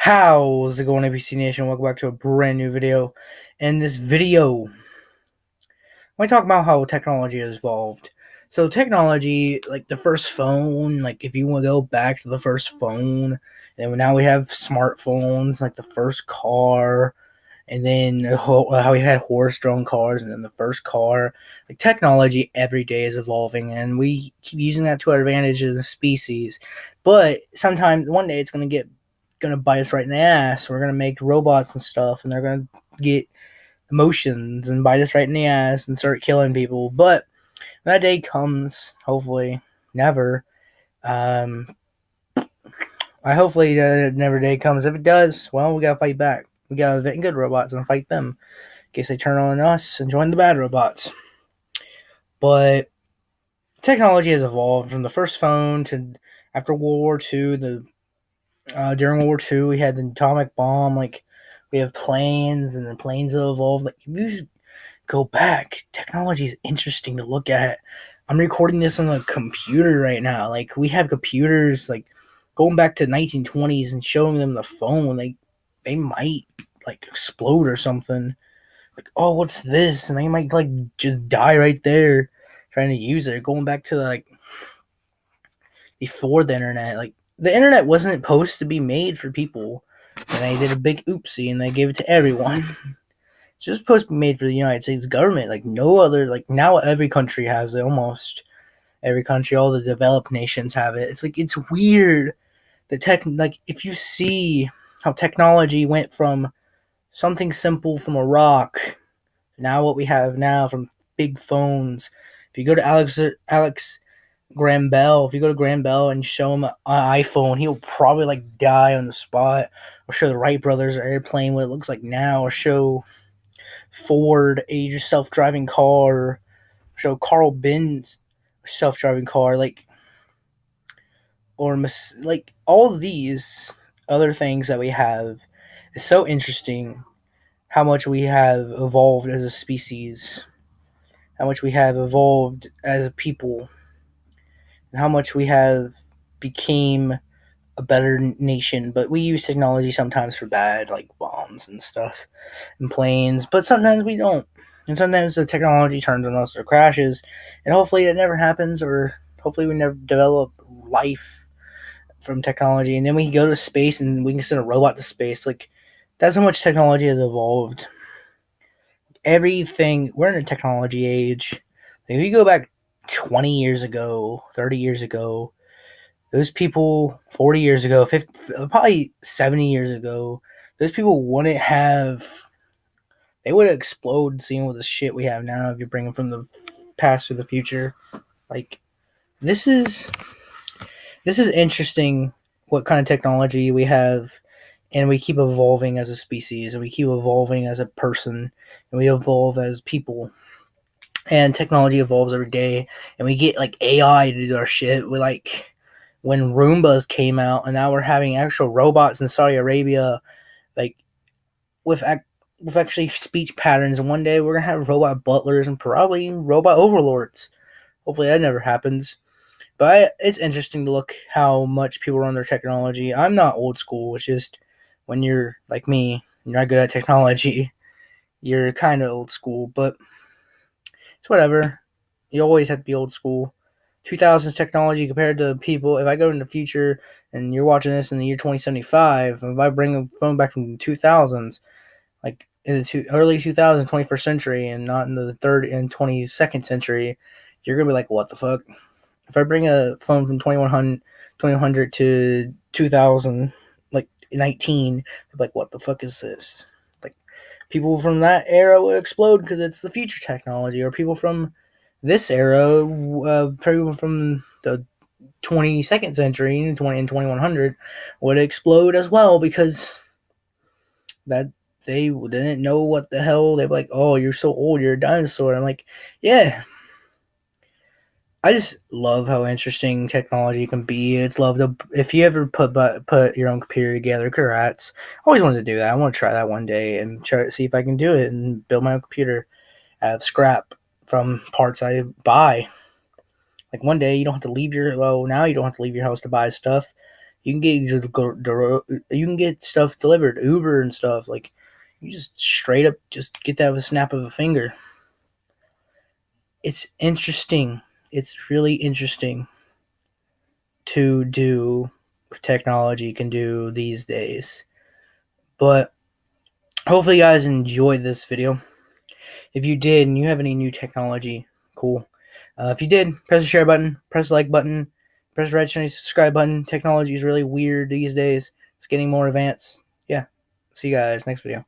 How's it going, ABC Nation? Welcome back to a brand new video. In this video, I talk about how technology has evolved. So technology, like the first phone, like if you want to go back to the first phone, and now we have smartphones, like the first car, and then how we had horse-drawn cars, and then the first car. Like technology every day is evolving, and we keep using that to our advantage as a species. But sometimes one day it's gonna bite us right in the ass. We're gonna make robots and stuff, and they're gonna get emotions and bite us right in the ass and start killing people. But when that day comes, hopefully never. Um, I hopefully that never day comes. If it does, well, we gotta fight back. We gotta invent good robots and fight them in case they turn on us and join the bad robots. But technology has evolved from the first phone to after World War II. During World War II, we had the atomic bomb. Like we have planes, and the planes have evolved. Like you should go back. Technology is interesting to look at. I'm recording this on a computer right now. Like we have computers. Like going back to 1920s and showing them the phone. Like they might like explode or something. Like, oh, what's this? And they might like just die right there trying to use it. Going back to like before the internet. Like the internet wasn't supposed to be made for people, and they did a big oopsie and they gave it to everyone. It's just supposed to be made for the United States government. Like no other. Like now every country has it. Almost every country, all the developed nations have it. It's like it's weird. The tech, like if you see how technology went from something simple from a rock, now what we have now from big phones. If you go to Alex Graham Bell, if you go to Graham Bell and show him an iPhone, he'll probably like die on the spot. Or show the Wright brothers airplane what it looks like now, or show Ford a self-driving car, or show Carl Benz self-driving car, like all of these other things that we have is so interesting. How much we have evolved as a species, how much we have evolved as a people, and how much we have became a better nation. But we use technology sometimes for bad, like bombs and stuff and planes, but sometimes we don't. And sometimes the technology turns on us or crashes, and hopefully it never happens, or hopefully we never develop life from technology, and then we can go to space and we can send a robot to space. Like that's how much technology has evolved. Everything, we're in a technology age. Like, if you go back 20 years ago, 30 years ago, those people 40 years ago, 50, probably 70 years ago, those people wouldn't have, they would have exploded seeing what the shit we have now if you bring them from the past to the future. Like this is interesting what kind of technology we have, and we keep evolving as a species, and we keep evolving as a person, and we evolve as people, and technology evolves every day, and we get like AI to do our shit. We like when Roombas came out, and now we're having actual robots in Saudi Arabia, like with with actually speech patterns. And one day we're gonna have robot butlers and probably robot overlords. Hopefully that never happens. But it's interesting to look how much people run their technology. I'm not old school. It's just when you're like me, you're not good at technology. You're kind of old school, but it's whatever. You always have to be old school. 2000s technology compared to people. If I go in the future and you're watching this in the year 2075, if I bring a phone back from the 2000s, like in the early 2000s, 21st century, and not in the third and 22nd century, you're gonna be like, what the fuck? If I bring a phone from 2100 to 2000, like 19, they're like, what the fuck is this? Like, people from that era will explode because it's the future technology, or people from this era, people from the 22nd century, 20 and 2100, would explode as well because that they didn't know what the hell. They're like, oh, you're so old, you're a dinosaur. I'm like, yeah, I just love how interesting technology can be. It's love to if you ever put your own computer together. Congrats! I always wanted to do that. I want to try that one day and try to see if I can do it and build my own computer out of scrap from parts I buy. Like one day you don't have to leave your now you don't have to leave your house to buy stuff. You can get stuff delivered, Uber and stuff. Like, you just straight up just get that with a snap of a finger. It's interesting. It's really interesting to do what technology can do these days. But hopefully you guys enjoyed this video. If you did and you have any new technology, cool. If you did, press the share button, press the like button, press the red shiny subscribe button. Technology is really weird these days. It's getting more advanced. Yeah. See you guys next video.